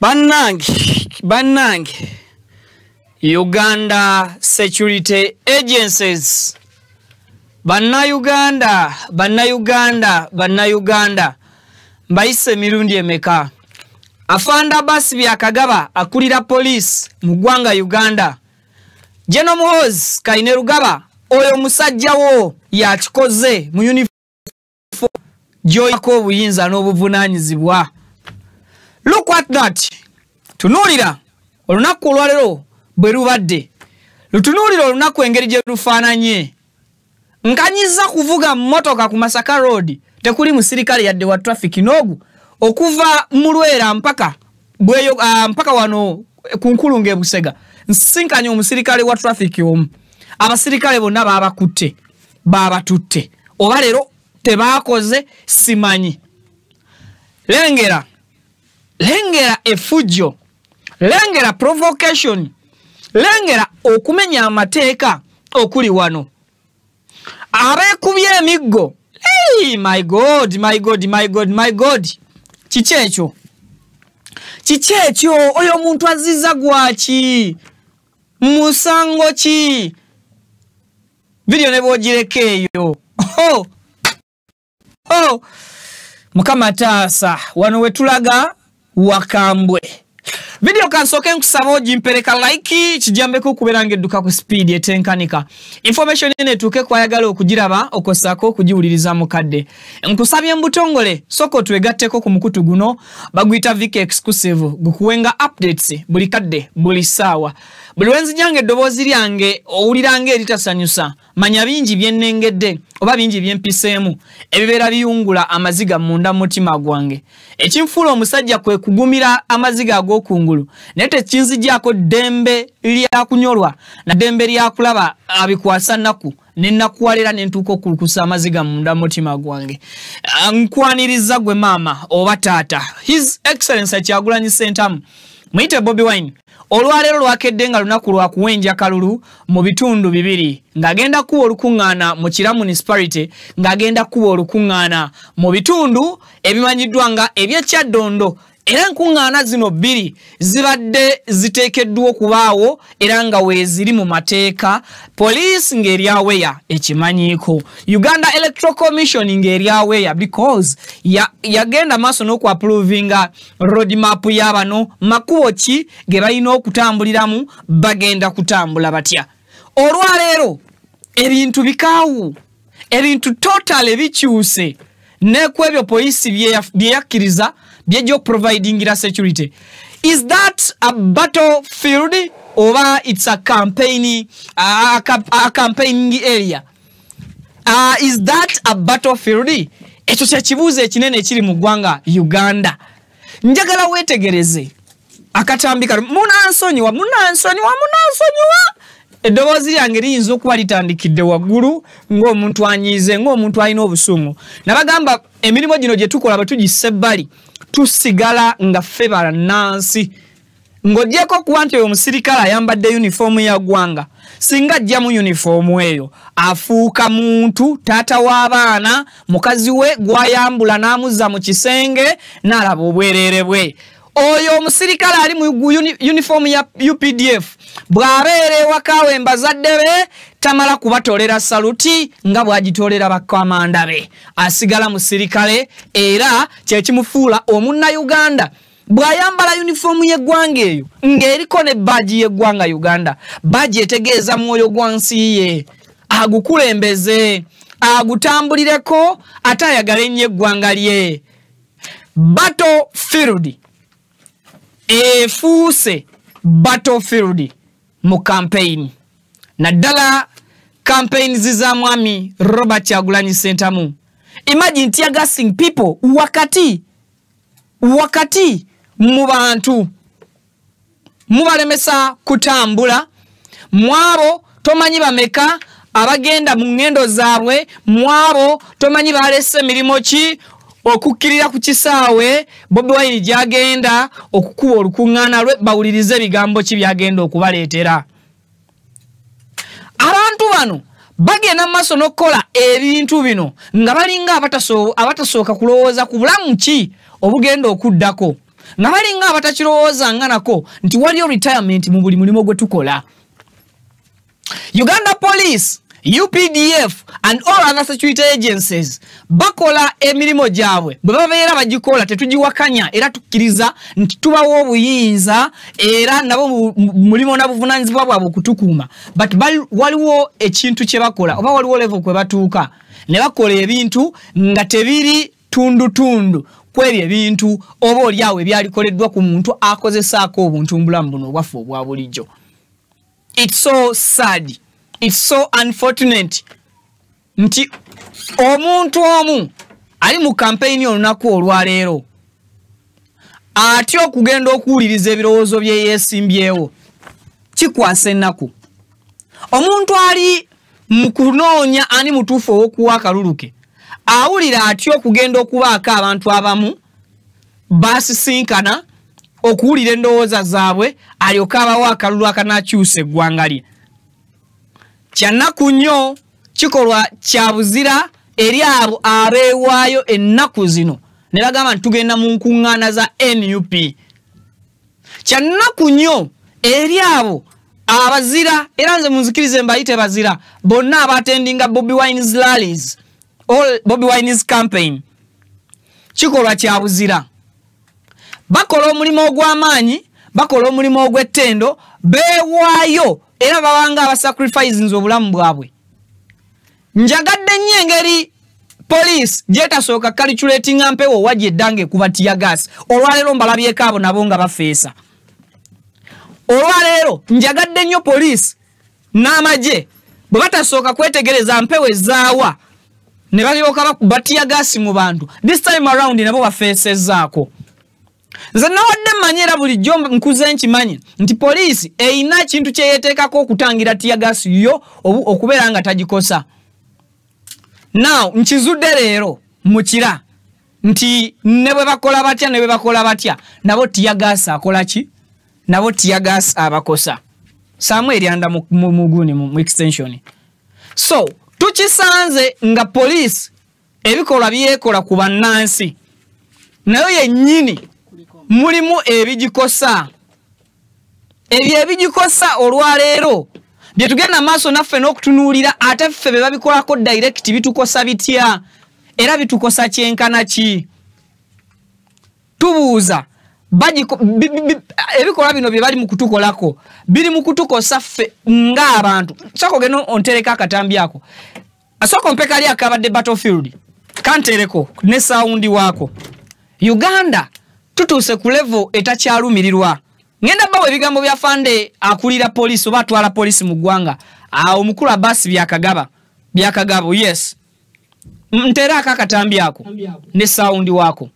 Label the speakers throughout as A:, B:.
A: Bannange Uganda Security Agencies Bannayuganda mbayise mirundi emeka afanda basi byakagaba akulira police mu ggwanga Uganda General Muhoozi Kainerugaba oyo musajja wo yakikoze mu uniform joyako obuyinza n'obuvunanyizibwa. Look at that. Tunulira olunaku olwalero bwe lubadde lutunulira olunaku engeri gye lufaananye nkanyiza kuvuga motoka ku Masaka Road tekuli musirikale yadde wa traffic nogu okuva mu Lwera mpaka bweyo mpaka wano ku Nkulunge Busega nsinkanye omusirikale wa traffic omu abasirikale bonna babatutte oba lero tebakoze simanyi. Lengera efujjo, lengera provocation, lengera okumenya amateeka okuli wano abekubye emiggo. Hey, my God. Kikyekyo oyo omuntu aziza gwaki musango ki video ne bogirekeeyo. Mukama taasa wano wetulaga wakambwe video kansoke nkusaba ojimpereka like kijambeko kuberanga edduka ku speed etenkanika information ene tuke kwayagala okugiraba okosako kujiwuliriza mukadde nkusabye mbutongole soko twegatteko ku mukutu guno bagwita Viki exclusive gukuwenga updates buli kadde buli sawa buli wenzi jange dobozi lyange owulirange eritasanyusa manya bingi byennengedde oba bingi byempiseemu ebibera biyungula amaziga munda mutima gwange ekimfuula omusajja kwe kugumira amaziga ag'okungulu naye tekinzijjaako ddembe lya kunyolwa na ddembe lya kulaba abikwasa nnaku nennakuwalera nentuuka okulukusa amaziga munda mutima gwange. Nkwaniriza gwe maama oba taata His Excellency Kyagulanyi Ssentamu muyite Bobi Wine olwalero lwakedde nga lunaku lwa kuwenja kalulu mu bitundu bibiri ng'agenda kuwa olukuŋŋaana mu Kira municipality ng'agenda kuwa olukuŋŋaana mu bitundu ebimanyiddwa nga eby'Ekyaddondo era nkuŋŋaana zino bbiri zibadde ziteekeddwa okubaawo era nga weeziri mu mateeka police ng'eri aweya ekimanyiiko Uganda Electoral Commission ng'eri aweya because yagenda maaso n'okwappruvinga roadmap y'abano makubo ki ge balina okutambuliramu bagenda kutambula batya. Olwaleero ebintu bikaawu ebintu totally bikyuse nekwebyo police byeyakkiriza byejo providing la security. Is that a battlefield or it's a campaigning campaigning area? Is that a battlefield? Ekyo kya kibuuzo ekinene ekiri mu ggwanga Uganda. Njagala weetegereze akatambika munansonyiwa eddoboozi lyange liyinza okuba litandikidde waggulu ng'omuntu anyiize ng'omuntu alina obusungu nabagamba emirimu gino gye tukola bwe tugisse ebbali tusigala nga ffe bannansi ng'oggyeko kuba nti oyo omusirikale ayambadde yunifoomu ya ggwanga singa ajja mu yunifoomu eyo afuuka muntu taata w'abaana mukazi we gw'ayambula n'amuzza mu kisenge n'alaba obwereere bwe. Oyo omusirikale ali mu uniform ya UPDF bw'abeera ewaka we mbazadde be tamala kubatolera saluti nga bw'agitolera bakamanda be asigala musirikale era kye kimufuula omunna-Uganda bw'ayambala uniform y'eggwanga eyo ng'eriko ne badge y'eggwanga Uganda badge etegeeza mwoyo gwa nsi ye agukulembeze agutambulireko ate ayagale nnyo eggwanga lye. Battlefield efuuse battlefield mu campaign naddala campaigns za mwami Robert Kyagulanyi Ssentamu. Imagine tear gassing people wakati mu bantu mubalemesa kutambula mwabo tomanyi bameka abagenda mu ngendo zaabwe mwabo tomanyi balese milimo ki okukkirira ku kisaawe Bobi Wine gyagenda okukuba olukuŋŋaana lwe bawulirize bigambo ki byagenda okubaleetera. Abantu bano bagenda maaso n'okukola ebintu bino nga balinga abatasooka kulowooza ku bulamu ki obugenda okuddako nga balinga abatakirowooza nga nako nti waliyo retirement mu buli mulimo gwe tukola. Uganda Police, UPDF and all other security agencies bakola emirimu gyabwe bwe babeera bagikola tetugiwakanya era tukkiriza nti tubawo obuyinza era nabo mulimo n'abuvunaanyizibwa bwabwe okutukuuma, but waliwo ekintu kye bakola oba waliwo level kwe batuuka ne bakola ebintu nga tebiri tundutundu kwebyo ebintu oba oliawo ebyalikoleddwa ku muntu akozesaako obuntu mbulamu buno obwaffe obwa bulijjo. It's so sad. It's so unfortunate. Nti omuntu omu ali mu campaign olunaku olwaleero atyo okugenda okuwuliriza ebirowoozo bye yeesimbyewo kikwasa ennaku. Omuntu ali mu kunoonya ani mutuufu ow'okuwa akaluluke awulira atyo okugenda okubaako abantu abamu basisinkana okuwulira endowooza zaabwe alyoka abawo akalulu akanakyusa eggwanga lye. Kyannaku nnyo kikolwa kya buzira eri abo abeewaayo ennaku zino ne bagamba nti tugenda mu nkuŋŋaana za NUP. Kyannaku nnyo eri abo abazira era nze munzikirize mbayite bazira bonna abatendinga Bobi Wine's rallies or Bobi Wine's campaign. Kikolwa kya buzira. Bakola omulimu ogw'amaanyi, bakola omulimu ogw'ettendo, beewaayo era babanga abasacrifices obulamu bwabwe. Njagadde nnyo engeri police gyetasooka calculating mpewo wajje eddange kuba tear gas. Olwaleero mbalabyeko abo nabo nga bafeesa. Olwaleero njagadde nnyo police n'amagye bwe batasooka kwetegereza mpewo ezaawa ne balyoka bakuba tear gas mu bantu. This time around nabo bafeesezzaako. Nze nawadde manyera bulijjo nkuze nkimanyi nti police eyina kintu kye yeteekako okutangira tear gas yo okubeera nga tagikosa. Now nkizudde leero mukira nti ne bwe bakola batya nabo tear gas akola ki? Nabo tear gas abakosa. Samuel anda muguni mu extension. So tukisanze nga police ebikola byekola ku bannansi nayo yennyini mulimu ebigikosa. Ebyo ebigikosa olwaleero bye tugenda maaso naffe n'okutunuulira ate ffe be babikolako direct bitukosa bitya era bitukosa kyenkana ki? Tubuuza ebikola bino bye bali mu kutukolako biri mu kutukosa ffe ng'abantu. Soko geno ontereka akatambi ako asoko mpekali akabadde battlefield kantereko ne saundi wako. Uganda tutuuse ku level etakyalumirirwa. Ngenda bawe ebigambo bya fande akulira police oba atwala police mu ggwanga omukulu Abbas byakagabo yes ntera akatambi ako ne saundi wako.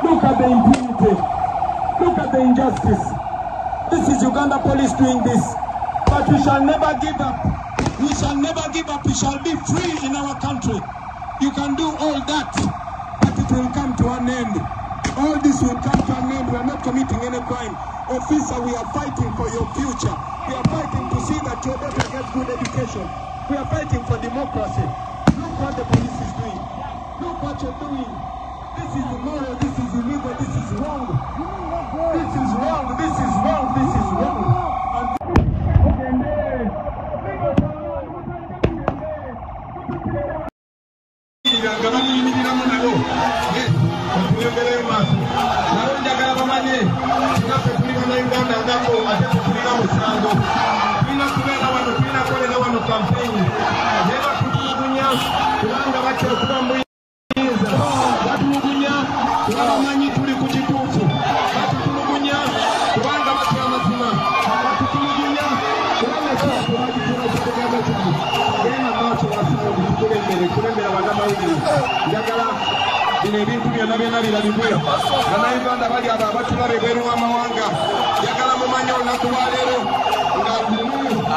B: Look at the impunity. Look at the injustice. This is Uganda police doing this. But we shall never give up. We shall never give up. We shall be free in our country. You can do all that, but it will come to an end. All this will come to an end. We are not committing any crime. Officer, we are fighting for your future. We are fighting to see that your daughter gets good education. We are fighting for democracy. Look what the police is doing. Look what you're doing. This is immoral. This is illegal. This is wrong. This is wrong. This is wrong. This is wrong.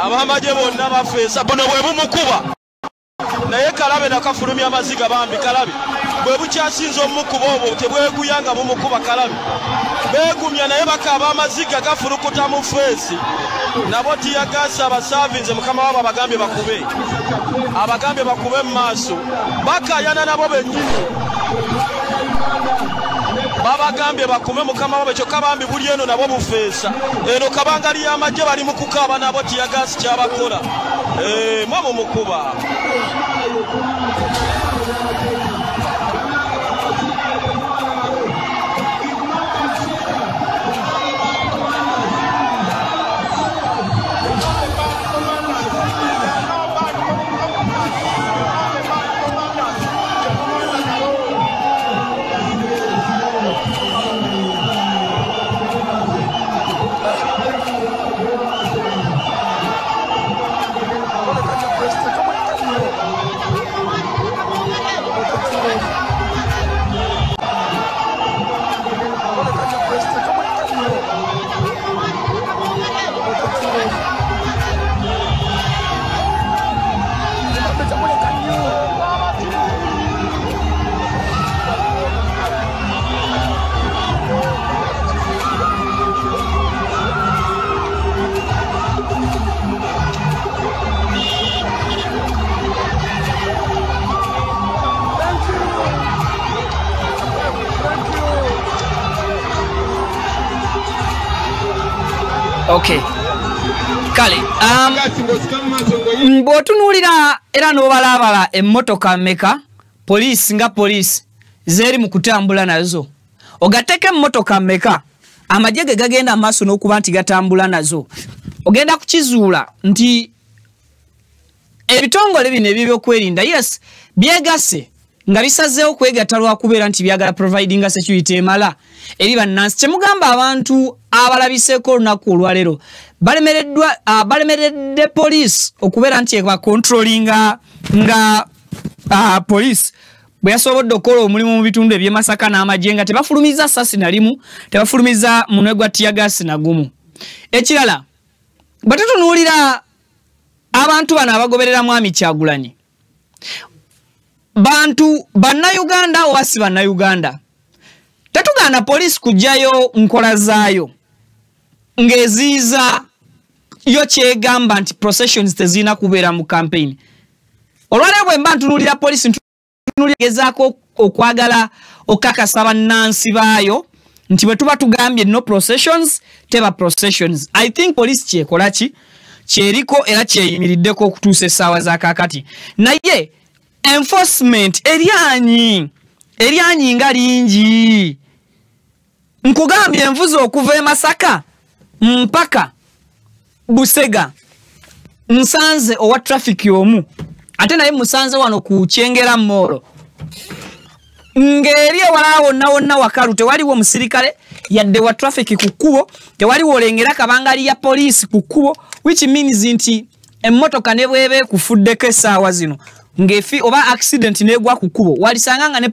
C: Abamaje bonna bafeesa bono bwe bumukuba naye Kalabe nakafulumya amaziga bambi Kalabe bwe bukyasinza omukuba obwo tebweguyanga bumukuba Kalabe begumya naye bakaba amaziga gafurukuta mu feesi nabo tiyagasa abasavinze mukama wabo abagambye bakube mu maaso bakayana nabo bennyini babagambye bakube mukama wabo kyokka bambi buli eno nabo bufeesa eno kabangali y'amagye bali mu kukaaba nabo tiyagasi kyabakola mwe mumukuba
A: Okay. Kale, bw'otunuulira era n'obalabala emmotoka mmeka poliisi nga poliisi zeri mu kutambula nazo ogateka emmotoka mmeka amagye ge gagenda amaaso n'okuba nti gatambula nazo ogenda kukizuula nti ebitongole bino eby'ebyokwerinda yes byegase nga bisazeewo kwegatta lwakubeera nti byagala providinga security emala eri bannansi kyemugamba abantu abalabiseeko olunaku olwaleero balemeredde poliisi okubeera nti ebakontrolinga nga poliisi bwe yasobodde okukola omulimu mu bitundu eby'Masaka n'amagye nga tebafulumiza ssasi na limu tebafulumiza munwe gwa tiyagasi na gumu. Ekirala bwe tutunuulira abantu bano abagoberera Mwami Kyagulanyi bantu bannayuganda oba si bannayuganda tetugaana poliisi kujjayo nkola zaayo ng'eziiza yo kyegamba nti processions tezirina kubeera mu campaign. Olwaleero bwe mba ntunuulira poliisi gezaako okwagala okakasa bannansi baayo nti bwe tuba tugambye no processions teba processions. I think police kyekola ki kyeriko era kyeyimiriddeko okutuusa essaawa za kaakati naye enforcement eryanyi nga lingi nkugambye envuzi okuva e Masaka mpaka Busega nsanze owa traffic y'omu ate naye musanze wano ku Kyengera Moro ngeri ewalaawo wonna wakalu tewaliwo musirikale yadde wa traffic ku kkubo tewaliwo olengera kabangali ya poliisi ku kkubo which means nti emmotoka ne bwebe ekufuddeko essaawa zino ngefi oba accident negwa ku kkubo walisanga nga ne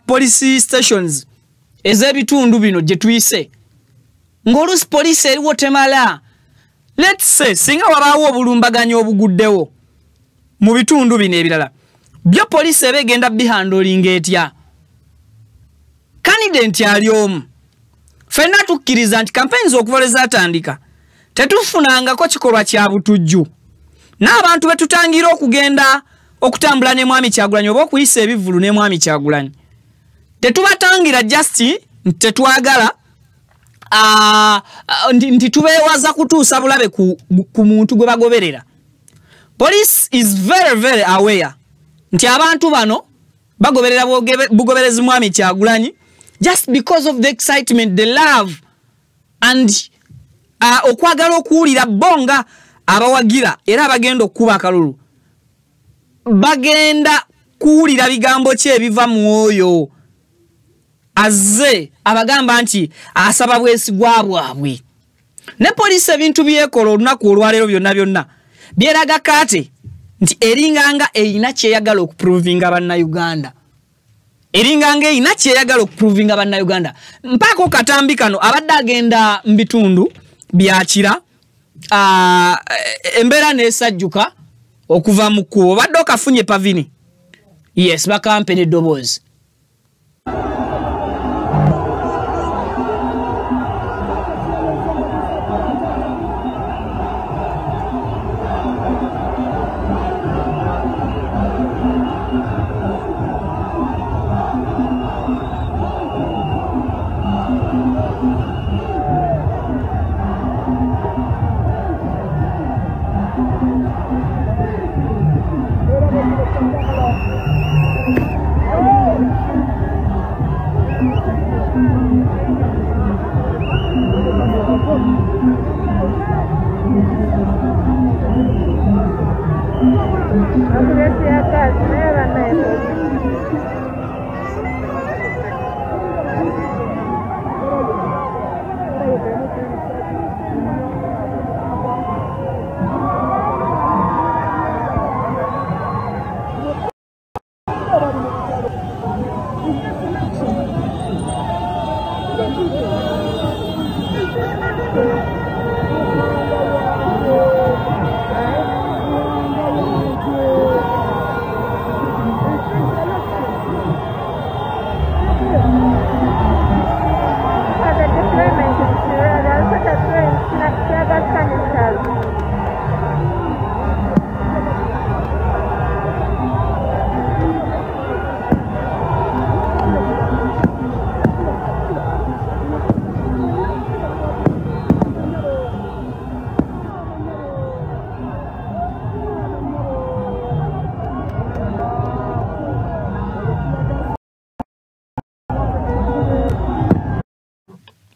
A: police stations ez'ebitundu bino gye tuyise ng'oluusi poliisi eriwo temala. Let's say singa wabaawo obulumbaganyo obuguddewo mu bitundu bino ebirala byo poliisi eba egenda bihandolinga etya candidate ali omu ffenna tukkiriza nti campaigns okuva lwe zaatandika tetufunangako kikolwa kya butujju n'abantu betutangira okugenda okutambula ne Mwami Kyagulanyi oba okuyisa ebivulu ne Mwami Kyagulanyi tetubatangira just tetwagala nti tubeewaza kutuusa bulabe ku muntu gwe bagoberera. Police is very very aware nti abantu bano bagoberera bugoberezi Mwami Kyagulanyi just because of the excitement, the love and okwagala okuwulira bonga abawagira era abagenda okuba akalulu bagenda kuwulira bigambo ki ebiva mu oyo azze abagamba nti asaba bwesigwa bwabwe. Ne poliisi ebintu byekola olunaku olwaleero byonna byeraga kate nti eringanga eyina kyeyagala okuprovinga bannayuganda eringanga eyina kyeyagala okuprovinga bannayuganda mpaka katambi kano abadde agenda mu bitundu byakira embeera n'esajjuka okuva mu kkubo badde okafunye pavini yes bakampe n'eddoboozi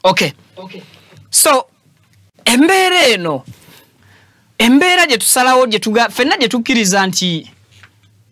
A: Okay. So embeera eno embeera gye tusalawo gye ffenna gye tukkiriza nti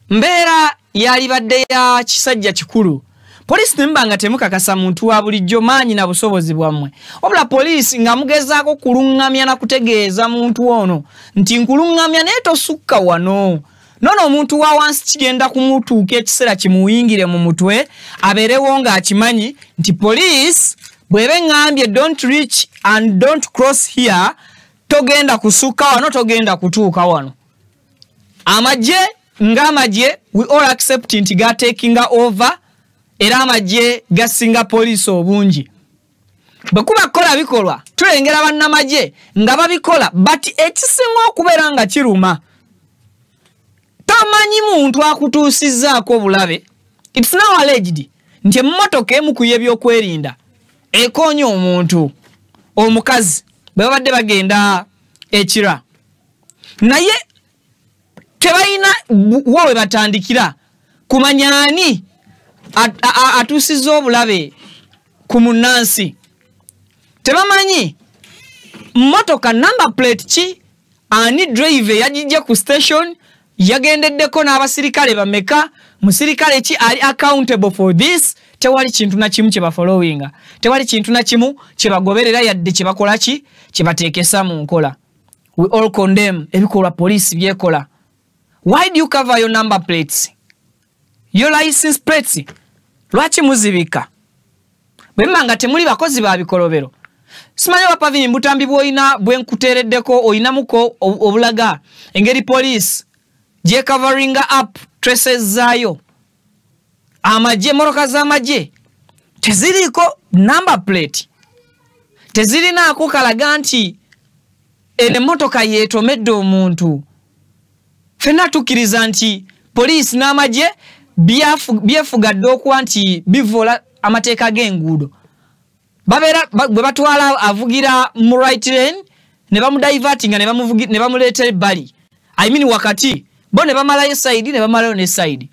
A: mbeera yalibadde ya kisajja kikulu. Poliisi nemba nga temukakasa muntu wa bulijjo maanyi na busobozi bwammwe. Wabula poliisi nga mugezaako kulungamya na kutegeeza muntu ono nti nkulungamya naye tosukka wano. Nono omuntu wa wansi kigenda kumutuuka ekiseera kimuyingire mu mutwe abeerewo ng'akimanyi nti poliisi bwebe ngambye don't reach and don't cross here, togenda kusukka wano, togenda kutuuka wano. Amagye ng'amagye we all accept nti ga taking over era amagye gasinga poliisi obungi. Bwe kuba kola bikolwa tulengera bannamagye nga babikola but ekisinga okubeera nga kiruma tamanyi muntu akutuusizzaako bulabe. It's now alleged nti emmotoka emu ku y'ebyokwerinda ekoonye omuntu omukazi bwe babadde bagenda ekira naye tebalina wowe batandikira kumanya ani atuusizza obulabe ku munnansi. Tebamanyi mmotoka number plate ki, ani drive yagijja ku station, yagendeddeko n'abasirikale bameka, musirikale ki ali accountable for this. Tewali kintu na kimu kye bafollowinga, tewali kintu na kimu kye bagoberera yadde kye bakola ki kye bateekesa mu nkola. We all condemn ebikolwa poliisi byekola. Why do you cover your number plates, your license plates? Lwaki muzibika? Bwemba nga temuli bakozi ba bikolobero. Simanyi Wapavini Mbutambi bwoyina bwenkuteereddeko oyinamuko obulaga engeri poliisi gye covering up traces zaayo. Amagye moroka z'amagye teziriko number plate, tezirinaako kalaga nti emmotoka yeetomedde omuntu. Ffenna tukkiriza nti poliisi n'amagye byefugadde okuba nti bivoola amateeka g'enguudo. Babeera bwe batwala avugira mu right lane ne bamudivertinga ne bamuleetera ebbali, I mean wakati bo ne bamalayo side ne bamalayo ne side.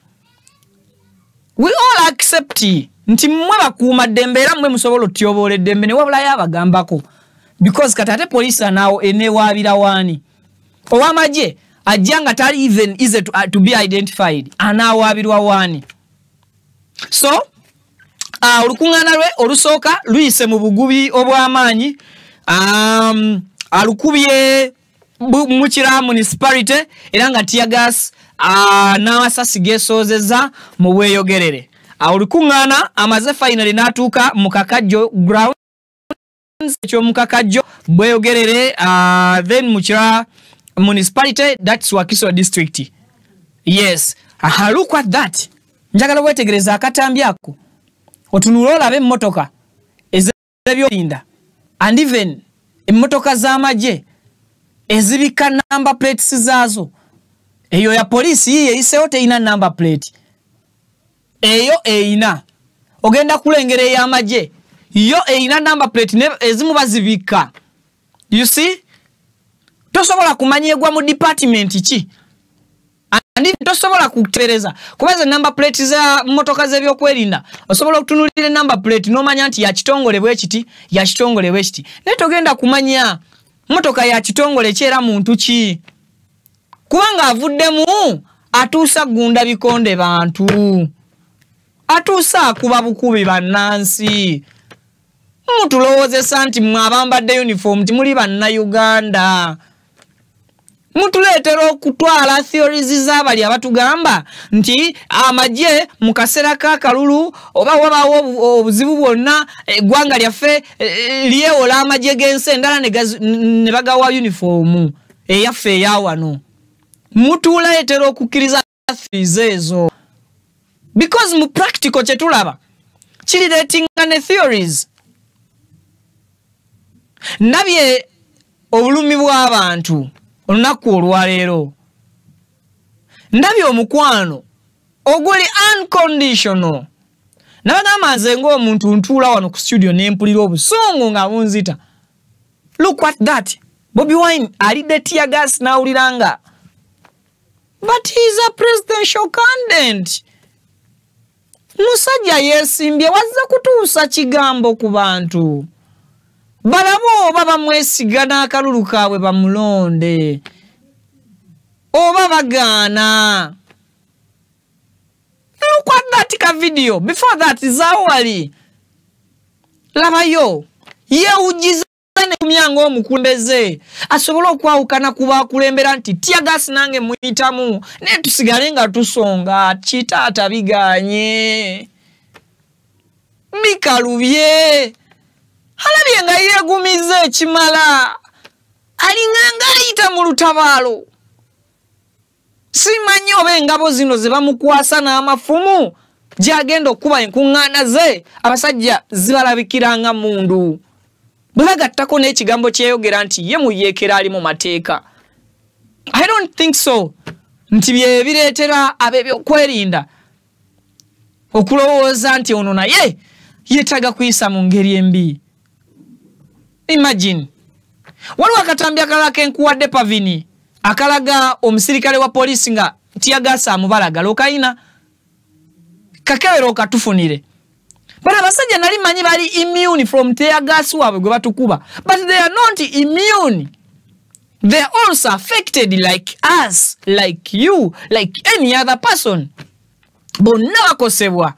A: We all accept nti mmwe bakuuma ddembe era mmwe musobola otyoboola eddembe ne wabulayo abagambako because katate poliisi anaawo enewaabira waani. Ow'amagye ajja nga tali even easy to be identified, anaawaabirwa waani. So olukuŋŋaana lwe olusooka luyise mu bugubi obw'amaanyi, alukubye Mukira municipality era nga teargas n'amasasi geesoozezza mu bweyogerere. Olukuŋŋaana amaze finally n'atuuka mu Kakajjo grounds eky'omukakajjo bweyogerere, then Mukira municipality, that's Wakiso district. Yes, look at that. Njagala wetegereza akatambi ako otunula olabe emmotoka ez'ebyokwerinda and even emmotoka z'amagye ezibika number plates zaazo. Eyo ya poliisi yiye eyiseewo teyina number plate, eyo eyina. Ogenda kulengera ey'amagye yo eyina number plate ezimu bazibika. You see, tosobola kumanya egwa mu department ki and tosobola kutereeza kubanga number plate za mmotoka z'ebyokwerinda osobola okutunulira number plate n'omanya nti ya kitongole bwe kiti, ya kitongole bwe kiti, naye togenda kumanya mmotoka ya kitongole ki era muntu ki kubanga avuddemu atuusa gunda bikonde bantu atuusa akuba bukubi bannansi mutulowozesa nti mwabambadde uniform timuli bannayuganda mutuleetera okutwala theories z'abali abatugamba nti amagye mu kaseera k'akalulu oba wabaawo obuzibu bwonna eggwanga lyaffe lyewola amagye g'ensi endala ne bagawa uniform eyaffe eyawano mutuleetera okukkiriza theories ezo because mu practical kye tulaba kirireetinga ne theories nabye obulumi bw'abantu olunaku olwaleero ndabye omukwano oguli unconditional nabagamba nze ng'omuntu ntuula wano ku studio nempulira obusungu nga bunzita look at that Bobi Wine alidde tear gas n'awuliranga but he is a presidential candidate musajja yeesimbye wazze kutuusa kigambo ku bantu balabo oba bamwesiga n'akalulu kaabwe bamulonde oba bagaana look at that ka video before that zawali labayo yewujiza ne kumyango omukulembeze asobola okwawukana ku bakulembera nti tear gas nange muyitamu ne tusigale nga tusonga kitaata biganye bikalubye alabye nga yeegumize ekimala alinganga ayita mu lutabaalo simanyi oba engabo zino ze bamukwasa n'amafumu gy'agenda okuba enkuŋŋaana ze abasajja zibalabikiranga mundu bwe bagattako n'ekigambo kyeyogera nti ye muyeekera ali mu mateeka I don't think so nti bye bireetera ab'ebyokwerinda okulowooza nti ono naye yeetaga kuyisa mu ngeri embi. Imagine waliwo akatambi akalala kenkuwadde Pavini akalaga omusirikale wa polisi nga tiyagasa amubalagala okayina kakewero okatufunire bana basajja nali manyi bali immune from tear gas wabwe gwe batukuba but they are not immune. They are also affected like us, like you, like any other person. Bonna bakosebwa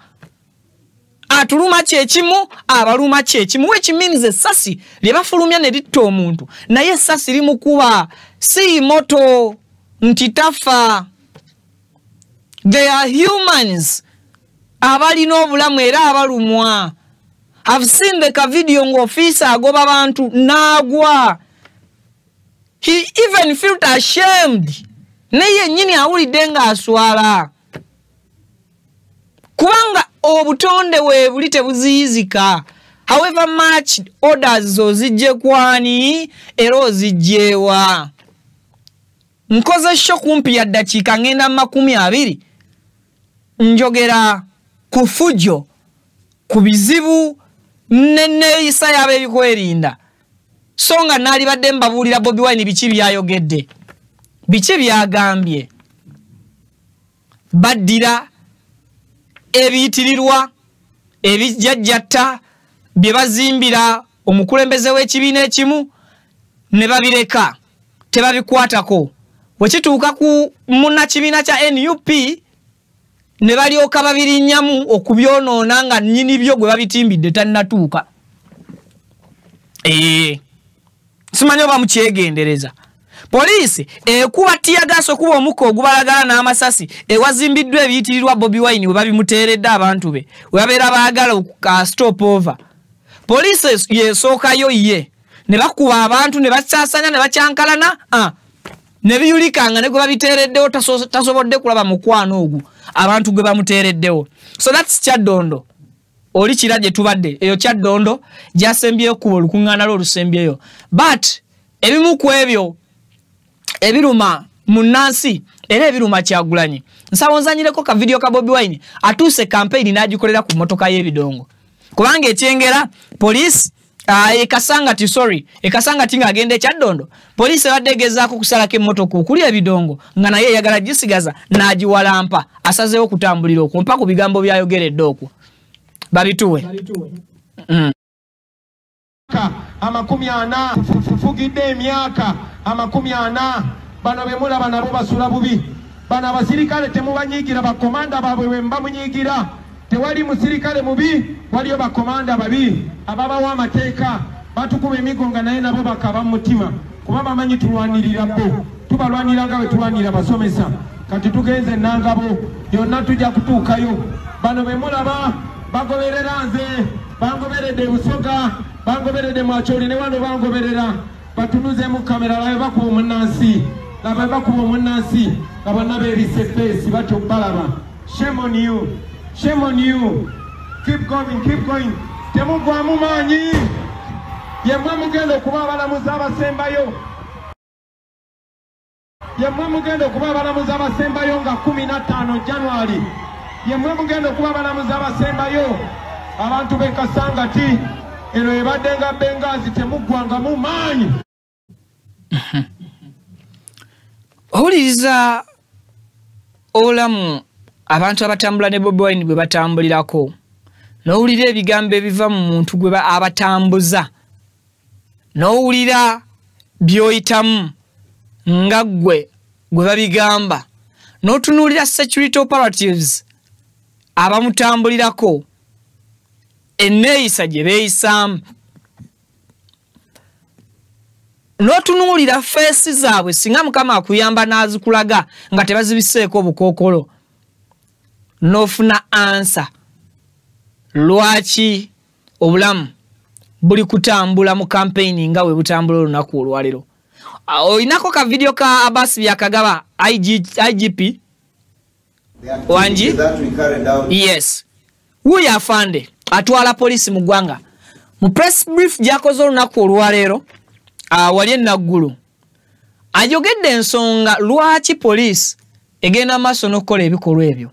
A: atuluma kyekimu abaluma kyekimu which means essasi lyebafulumya ne litta omuntu naye essasi limukuba si moto nti tafa. They are humans abalina obulamu era abalumwa. I've seen the video ng'ofiisa agoba abantu n'agwa. He even felt ashamed. Naye nyini awulidde nga aswala. Kubanga obutonde we buli tebuziyizika. However much orders ozijje kwani era ozijjewa. Nkoze sho kumpi ya dakiika ngenda 20 njogera ku fujo ku bizibu n'enneeyisa y'abeebikwerinda. Songa nali badde mbabuulira Bobi Wine biki byayogedde biki byagambye baddira ebiyitirirwa ebijjajjatta bye bazimbira omukulembeze w'ekibiina ekimu ne babireka tebabikwatako wekituuka ku munnakibiina kya NUP ne balyoka babirinnyamu okubyonoona nga nnyini byo gwe babitimbidde tannatuuka. Simanyi oba mukyegendereza. Poliisi ekuba tiyagaso kuba omukka ogubalagala n'amasasi ewazimbiddwa ebiyitirirwa Bobi Wine we babimuteeredde abantu be we babeera baagala okuka stop over. Poliisi yesookayo ye ne bakuba abantu ne basaasanya ne bakyankalana ne biyulikanga ne gwe babiteereddewo tasobodde kulaba mukwano ogwo abantu gwe bamuteereddewo. So that's Kyaddondo. Oli kiraje tubadde eyo Kyaddondo gyasembyeyo kuba olukuŋŋaana lw'olusembyeyo but ebimu ku ebyo ebiruma munnansi era ebiruma Kyagulanyi. Nsaba nzanyireko ka video ka Bobi Wine atuuse campaign n'agikolera ku mmotoka y'ebidongo kubanga ekyengera police ekasanga ti sorry ekasanga ti ng'agenda e Kyaddondo police baddegezaako kusalako emmotoka okuli ebidongo nga naye yagala gisigaza n'agiwalampa asazeewo okutambulira okwo mpa ku bigambo byayogeredde okwo babituwe.
B: Amakumi ana fugidde emyaka 40 bano bemulaba nabo basula bubi bana abasirikale temubanyigira bakomanda babwe bemba munyigira tewali musirikale mubi waliyo bakomanda babi ababawa amateeka batukuba emigonga naye nabo bakaba mutima kuba bamanyi tulwanirira bo tubalwanira nga bwe tulwanira basomesa kati tugenze nangabo yonna tujja kutuukayo bano bemulaba bagoberera nze bangoberedde busoga bangoberedde mwacholi ne wano bangoberera batunuze mu kamera labe bakuba omunnansi labe bakuba omunnansi nga bonna beerise feesi batyo balaba. Shame on you, shame on you. Keep going temugwamu maanyi yemmwe mugenda okuba abalamuzi abasembayo yemmwe mugenda okuba abalamuzi abasembayo nga 15 January yemmwe mugenda okuba abalamuzi abasembayo abantu bekasangati eno ebadde nga Bengazi temugwanga mu maanyi.
A: Owuliriza olamu abantu abatambula ne Bobi Wine bwe batambulirako n'owulira ebigambo ebiva mu muntu gwe abatambuza n'owulira byoyitamu nga gwe babigamba n'otunuulira security operatives abamutambulirako enneeyisa gye beeyisaamu n'otunuulira feesi zaabwe singa Mukama akuyamba n'azikulaga nga tebazibiseeko obukookolo n'ofuna ansa lwaki obulamu buli kutambula mu campaign nga we butambula olunaku olwalero. Oinako ka video ka Abbas byakagaba IGP Wanji? Yes. Huyu afande atwala polisi mu ggwanga. Mu press brief gyakoze olunaku olwalero wali enaggulu ajogedde ensonga lwaki polisi egenda maaso n'okukola ebikolwa ebyo.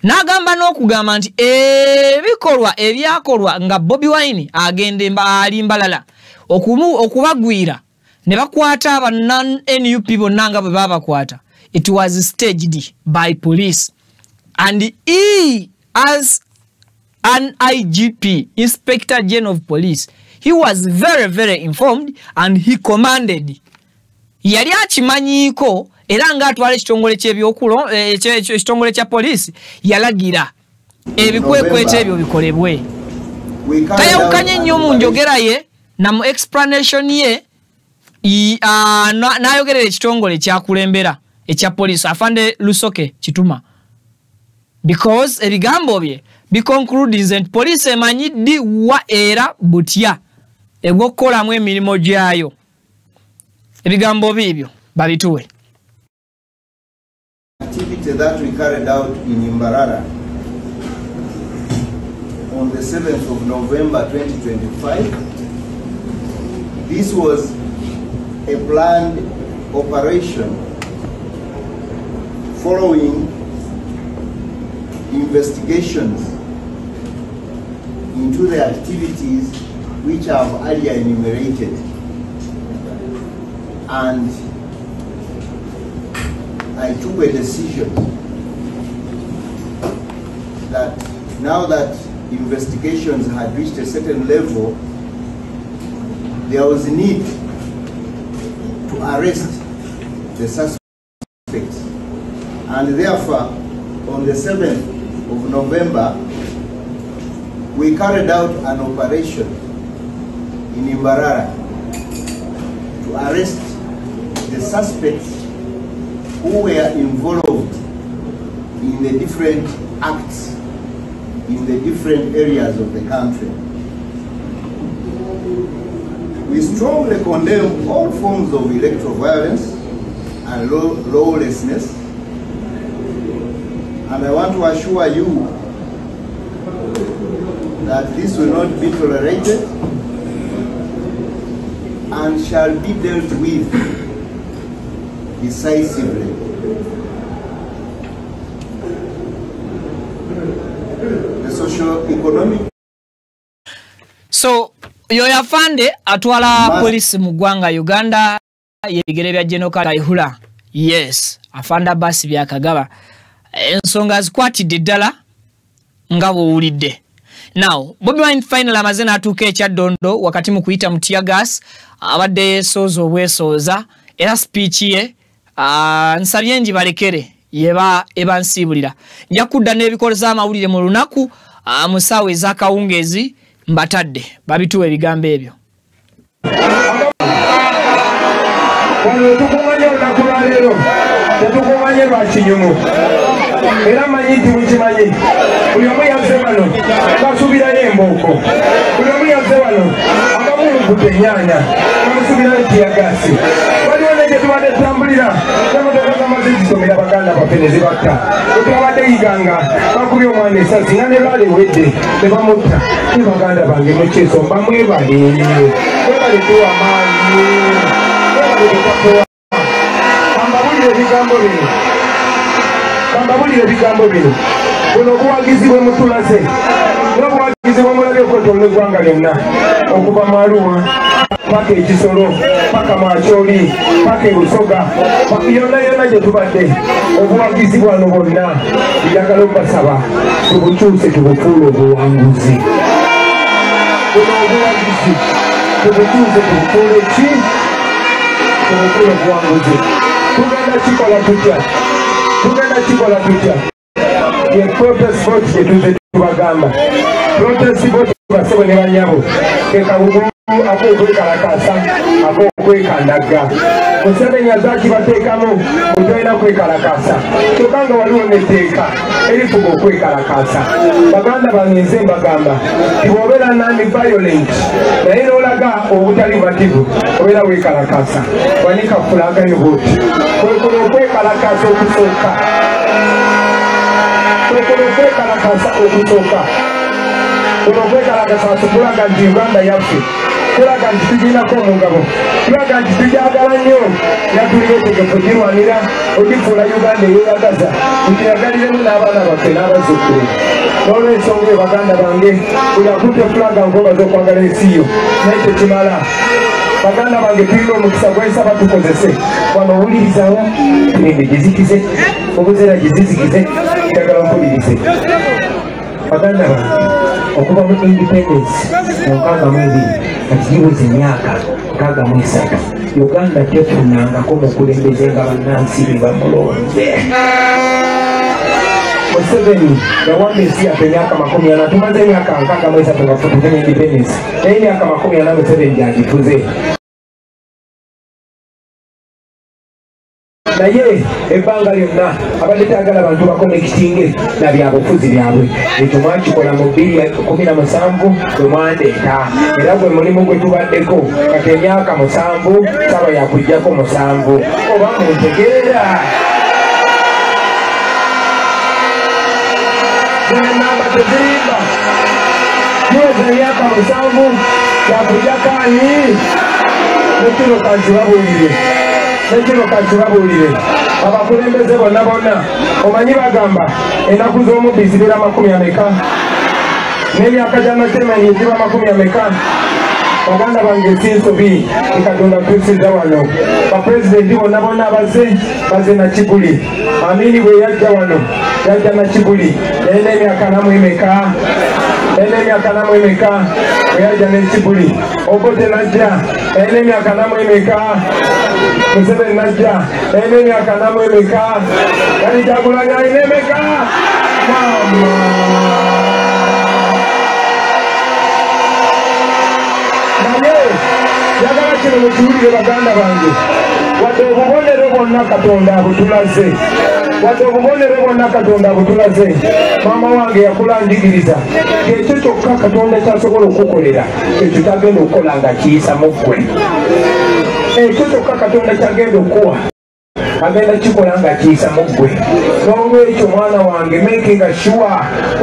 A: N'agamba n'okugamba nti ebikolwa ebyakolwa nga Bobi Wine agende ali mbalala okubagwira ne bakwata aba non-NUP bonna nga bwe babakwata. It was staged by police and he as an IGP, Inspector General of Police, he was very, very informed and he commanded. Yali akimanyiko era nga atwala ekitongole ky'ebyokulo ekitongole kya polisi yalagira ebikwekweta ebyo bikolebwe. Tayawukanye nnyo mu njogera ye na mu explanation ye n'ayogerera ekitongole kyakulembera ekya polisi afande Lusoke Kituma because ebigambo bye biconcludes nti polisi emanyiddi wa era butya ebwokukolamu emirimu gyayo. Ebigambo bibyo babituwe.
D: Activity that we carried out in Imbarara on the 7th of November 2025. This was a planned operation following investigations into the activities which I have earlier enumerated. And I took a decision that now that investigations had reached a certain level, there was a need to arrest the suspects. And therefore, on the 7th of November, we carried out an operation in Imbarara to arrest the suspects who were involved in the different acts in the different areas of the country. We strongly condemn all forms of electoral violence and lawlessness, and I want to assure you that this will not be tolerated and shall be dealt with decisively. The socio-economic.
A: So, yoyafande atwala polisi mu ggwanga Uganda yebigere bya General Kayihura. Yes, afanda basi byakagaba. Ensonga zikwatidde ddala nga bw'owulidde. Now, Bobi Wine final amazina atuuka ekyaddondo wakati mu kuyita mu tear gas abadde yeesooza obwesooza era speech ye nsabye ngi balekere yeba ebansibulira nja kudda n'ebikoleza amawulire mu lunaku mu ssaawa ez'akawungeezi mbatadde babituwa ebigambo ebyo.
E: Wano tukumanye olunaku lwa leero tetukumanye lwa kinyumu era manyi nti mukimanyi buli omu yazze wano basuubirayo embooko buli omu yazze wano abamulunguta ennyaanya bamusuubirayo tiyagasi waliwo ne gye tubadde tutambulira n'emotoka zamaze zisomera baganda baffe ne zibatta wetwabadde yiganga bakubye omwana esasi nga ne lwali wedde ne bamutta ne baganda bange mukyeso mba mwebale mwebale tuwa maanyi Kambabulire ebigambo bino buno obuwagizi bwe mutulaze n'obuwagizi bwe mulabye okwetooloola eggwanga lyonna okuva mu Arua paka ekisolo paka Mwakyoli paka e Busoga yonna yonna gye tubadde obuwagizi bwano bwonna njagala okubasaba tubukyuse tubufuule obuwanguzi buno obuwagizi tubukyuse tubufuule ki tubufuule obuwanguzi tugenda kikola tutya ye protest vote gye tuze tubagamba protest vote basebo ne banyabo kekabugumu ak'okwekalakasa ak'okwekandaga Museveni azakibateekamu mutolina kwekalakasa kyokka nga waliwo n'etteeka erifuga okwekalakasa baganda bange nze mbagamba ti bw'obeera nani violent naye n'olaga obutali bativu obeera weekalakasa wanika fulaga y'obuti kwekuna okwekalakasa okusooka kwekuna okwekalakasa okusooka kuno okwekalakasa tukulaga nti Uganda yaffe tulaga nti tugiinako omugabo tulaga nti tugyagala nnyo era tuli beetegefu girwanira ogifuula Uganda eyeyagaza tugiyagaliremu n'abaana baffe n'abazzukulu n'olw'ensonga eyo baganda bange buli akutte fulaga nkobaza okwagala ensi yo naye tekimala baganda bange tulina omukisa gwensaba tukozese wano owulirizawo tulinde gizikize obuzeera gizizikize njagala mpulirize baganda bange okuva mu independence mu 62 kati giweze emyaka 63 Uganda tefunangako mukulembeze nga bannansi bamulonze Museveni yawamba ensi yaffe emyaka 40 tumaze emyaka 63 nga tufuna independence naye emyaka 40 Museveni gyagifuze naye ebbanga lyonna abadde tayagala abantu bakonekitinge na byabufuzi byabwe ekyo mwakikola mu 2017 bwe mwandeeta era gwe mulimu gwe tubaddeko kati emyaka 7 saba yakuggyako 7 oba muntegeera zenamba tezirimba kiweza emyaka 7 yakugyako ani nekino kankibabuulire abakulembeze bonna omanyi bagamba ennaku z'omubbi zibeera 90 n'emyaka gy'amatemanyi egiba 90 baganda bange sinsobi ekatonda tusiza wano bapulezidenti bonna baze na Kibuli Amini bwe yajja wano yajja na Kibuli yalina emyaka namwemeka yajja ne Kibuli Obote najja yalina emyaka namwemeka Museveni najja yalina emyaka namwemeka yali Kyagulanyi alina emeka mama yagala kino mukiwulire baganda bange wadde obubonero bwonna Katonda abutulaze maama wange yakulanjigiriza ekyo kyokka Katonda kyasobola okukolera ekyo kyagenda okukola nga kiyisa mu ggwe ekyo kyokka Katonda kyagenda okuwa agenda kikola nga kiyisa mu ggwe n'olwekyo mwana wange making sure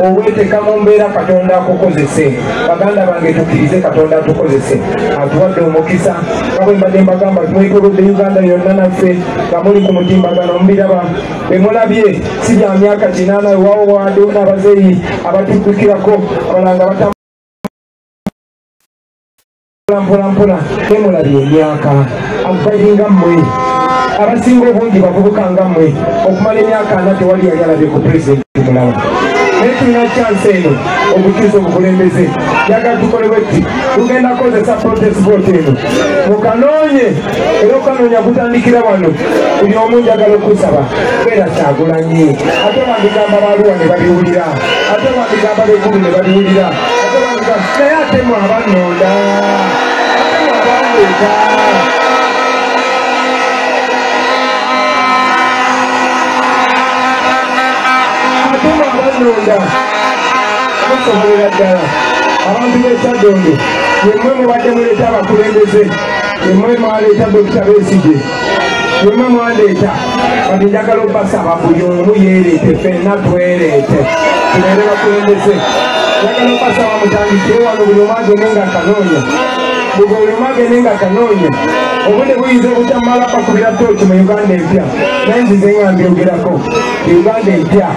E: oweeteka mu mbeera Katonda akukozese baganda bange tukkirize Katonda atukozese atuwadde omukisa nga bwe mbadde mbagamba mwetolodde Uganda yonna naffe nga muli ku mutimbagano mubiraba be mulabye si bya myaka 8 ewawo waddewo n'abazeeyi abatuddukirako abalanga mpolampola temulabye emyaka abalinga mmwe abasinga obungi bavubuka nga mmwe okumala emyaka 4 tewali yali alabye ku pulezidenti mulala netulina chance eno okukyusa obukulembeze njagala tukole bwetti tugenda kozesa protest vote eno mukanoonye era okanoonya kutandikira wano buli omu njagala okusaba beera Kyagulanyi ate bandigamba baluwa ne babiwulira ate bandigamba beggulu ne babiwulira ate bandigamba naye atemu abanonda atemu abandeeta atemu abanonda musobolera ddala abantu b'Ekyadondo yemmwe mubadde muleeta abakulembeze yemmwe mwaleeta Dr. Besigye yemmwe mwaleeta kati njagala obbasaba buli omu yeereete ffenna twereete tubeere bakulembeze njagala obbasaba mutandikire wano buli omu agende nga akanoonya buli omu agende nga akanoonya obudde buyinza obutamala bakubira tooki mu Uganda empya naye nzize nga mbyogerako Uganda empya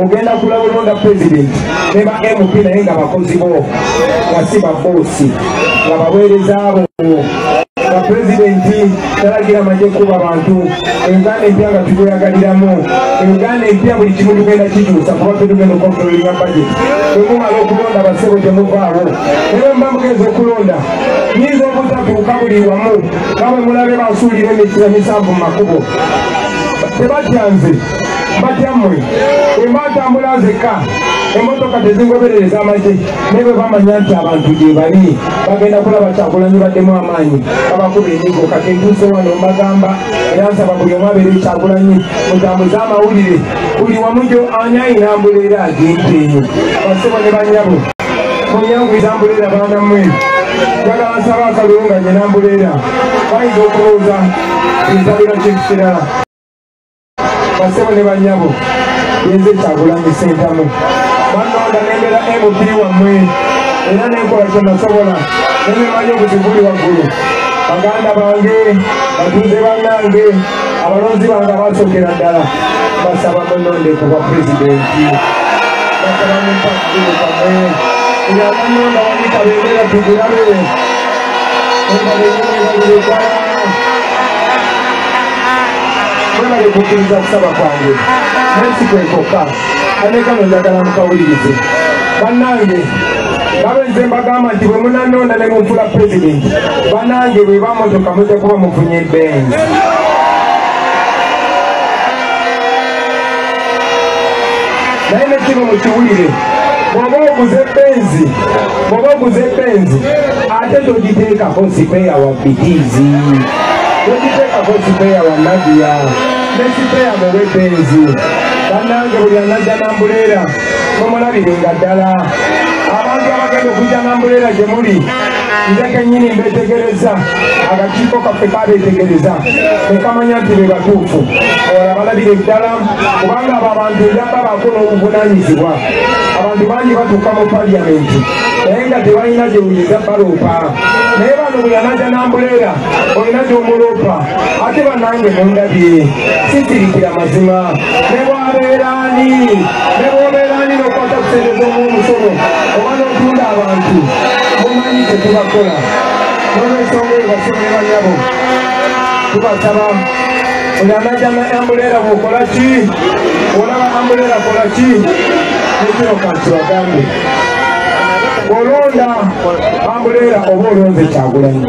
E: ogenda kulaba olonda pulezidenti ne ba MP naye nga bakozi bo nga si baboosi nga baweereza abo bapulezidenti talagira amagye kuba abantu Uganda empya nga tugoyagaliramu Uganda empya buli kimu tugenda kikyusa kuba tetugenda okontrolinga budget temumala okulonda basebo temuvaawo naye mba mugenza okulonda nyinza obutatuuka buli wamu nga bwe mulabe basuulira emikira 7 mu makubo tebatyanze batyammwe emba ntambula nzekka emmotoka tezingoberereza amagye naye bwe bamanya nti abantu gye bali bagenda kulaba Kyagulanyi baddemu amaanyi babakuba enyigo kati ntuuse wano mbagamba era nsaba buli omu abeere Kyagulanyi mutambuze amawulire buli wamu gyo ani ayina ambuleera agente basebo ne banyabo munyanguyiza ambuleera baanammwe njagala nsaba akalulu nga nye nambuleera bayinza okulowooza ensabira kintu kirala basebo ne banyabo yenze Kyagulanyi sentamu banonda nembera MP wammwe era nenkola kyenasobola nenemanyi obuzibu buli waggulu baganda bange batuuze bannange abalonzi bange abasookera ddala basaba munonde ku bwa pulezidenti basaba mumpakulu kamwe buli abanonda wanyika bendera tugulabe engabenyumebalireka mwebale kukkiriza kusaba kwange nansi kwekoka anekano njagala mukawulirize bannange ngabe nze mbagamba nti bwe munanonda ne munfula pulezidenti bannange bwe bamotoka mujja kuba mufunye Benz naye nekino mukiwulire bw'oba oguze Benz ate togiteekako sipeya wa bitizi togiteekako sipeya wa Nadia ne sipeya muwe Benz bannange buli anajja nambuleera mumulabirenga ddala abantu abagenda okujja nambuleera gye muli nze kennyini mbeetegereza akakiiko kaffe kabeetegereza tekamanya nti be batuufu ora balabire ddala kubanga abo abantu njamba bako n'obuvunaanyizibwa abantu bangi batuuka mu paliyamenti naye nga tebalina gye buyinza baloopa naye bano buli anajja nambuleera olina gy'omuloopa ate bannange mundabye sisirikira mazima ne bwabeeraani n'okwata kusendeza omw'omusomo oba n'otunda abantu mumanyi tetubakola n'olwensonga eyo basome banyabo tubasaba buli anajja na ambuleera bw'okola ki olaba ambuleera kola ki nekino kanti bagambe olonda ambuleera oba olonze Kyagulanyi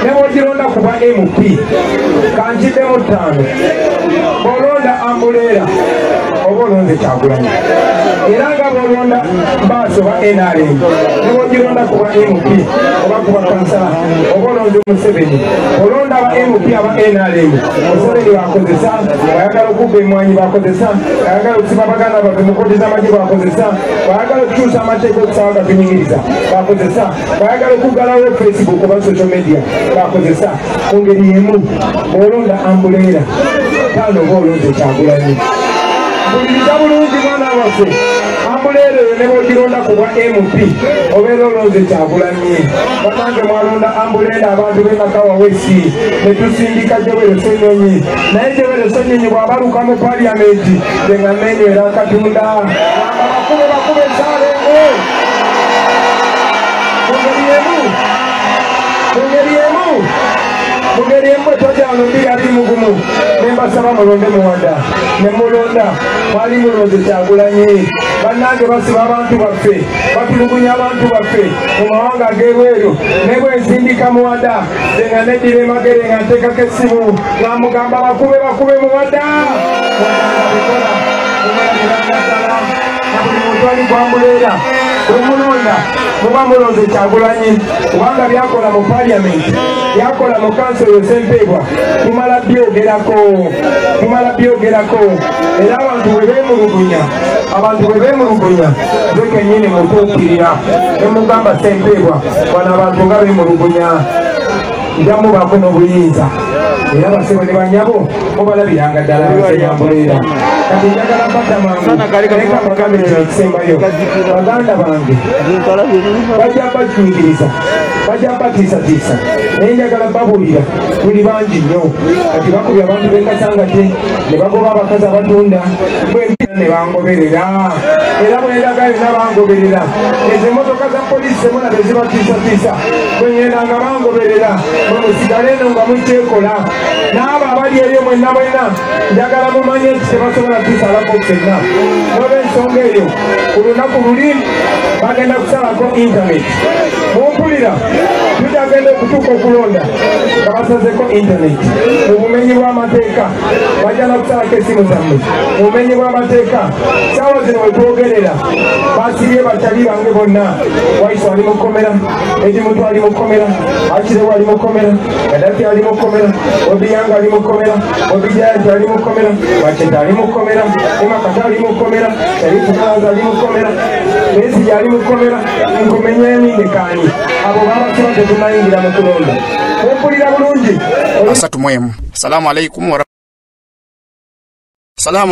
E: ne bw'ogironda kuba MP kankiddemu 5 olonda ambuleera oba olonze Kyagulanyi era nga bw'olonda Mbaaso oba NRM ne bw'ogironda kuba MP oba kuba kansala oba olonze Museveni olonda aba MP aba NRM Museveni bakozesa bayagala okubba emmwanyi bakozesa bayagala okusiba baganda baffe mu kkooti z'amagye bakozesa bayagala okukyusa amateeka okusaba gatunyigiriza bakozesa bayagala okuggalawo Facebook oba social media bakozesa ku ngeri y'emu olonda ambuleera 5 oba olonze Kyagulanyi mpuliriza bulungi mwana waffe ambuleera eyo ne bw'ogironda ku bwa MP obeera olonze Kyagulanyi banange mwalonda ambuleera abantu b'emakawa wesi ne tusindika Joel Ssenyonyi naye Joel Ssenyonyi bw'abaluka mu paliyamenti nze nga neenywera Katonda bakube Ssaalengo mu ngeri emu etojano 2 ne mbasaba mulonde muwada ne mulonda mwali mulonze Kyagulanyi bannange basiba abantu baffe batulugunya abantu baffe mu mawanga ag'ebweru ne bwe nsindika muwada nga neddira emagere nga nteekako essimu ng'amugamba bakube muwada bikola omulabirangaddala na buli muntu ali gwamuleera omulonda muba mulonze Kyagulanyi kubanga byakola mu paliamenti byakola mu kansolo Ssempebwa tumala byogerako era abantu bwe beemulugunya nze kennyini mutuukirira ne mugamba Ssempebwa wano abantu nga beemulugunya njamubaako n'obuyinza era basebo ne banyabo obalabiranga ddala beeyambuleera kati njagala mpata mangu leka mugambe kino ekisembayo baganda bange bajja bajuyigiriza bajja batiisatiisa naye njagala babuulira tuli bangi nnyo kati bakubya abantu b'ekasangate ne bagoba abakazi abatunda bwempira ne bangoberera era bwendaga yonna bangoberera ezo emmotoka za poliisi zemulaba ezibatiisatiisa bwenyendanga bangoberera mwe musigale eno nga mukyekola n'abo abali eyo mwenna njagala mumanye nti tebasobola kusalako ffenna n'olw'ensonga eyo ku lunaku luli bagenda kusalako intaneti mumpulira tutagenda okutuuka okulonda nga basazeko intaneti mu bumenyi bw'amateeka bajjana kusalako essimu zammwe mu bumenyi bw'amateeka saawa zino wetwogerera basibye batali bange bonna waiso ali mu kkomera ekimuntu ali mu kkomera akirewo ali mu kkomera gaddafi ali mu kkomera obiyanga ali mu kkomera obijayanti ali mu kkomera maketa ali mu kkomera emakata ali mu kkomera erifukaza ali mu kkomera besija ali mu kkomera nkumenya emindekaani abo babasiba tetunayingira mu kulonda mumpulira bulungi
F: asatu mwemu. Assalamu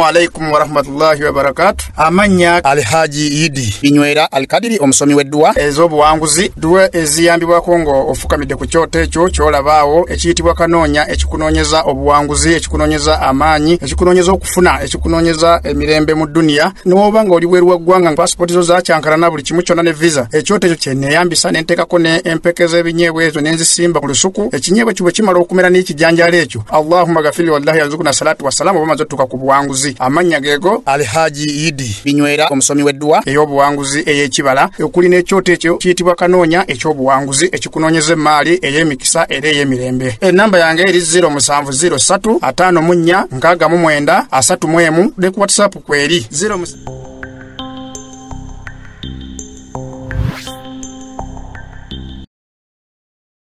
F: alaikum warahmatullahi wabarakatuh. Amanya Alhaji Idi Binywera Alkadiri omusomi w'edduwa ez'obuwanguzi duwe eziyambibwako ngo ofukamidde ku kyoto ekyo kyolabaawo ekiyitibwa kanoonya ekikunoonyeza obuwanguzi ekikunoonyeza amaanyi ekikunoonyeza okufuna ekikunoonyeza emirembe mu duniya n'oba nga oli bweru wa ggwanga pasipoti zo zakyankalana buli kimu kyonna ne visa ekyoto ekyo kye neeyambisa ne nteekako ne empeke z'ebinyeebwa ezo ne nzisimba ku lusuku ekinyeebwa kyo bwe kimala okumera n'ekijanjaalo ekyo Allahumma gafiri wallahi yarzuquna salatu wassalamu oba maze otuuka ku buwanguzi amanya geego Alhaji Idi Binywera omusomi w'edduwa ey'obuwanguzi ey'ekibala okuli n'ekyoto ekyo kiyitibwa kanoonya eky'obuwanguzi ekikunoonyeza emmaali ey'emikisa era ey'emirembe ennamba yange eri 0703 54 69 31 ne ku WhatsApp kweri 0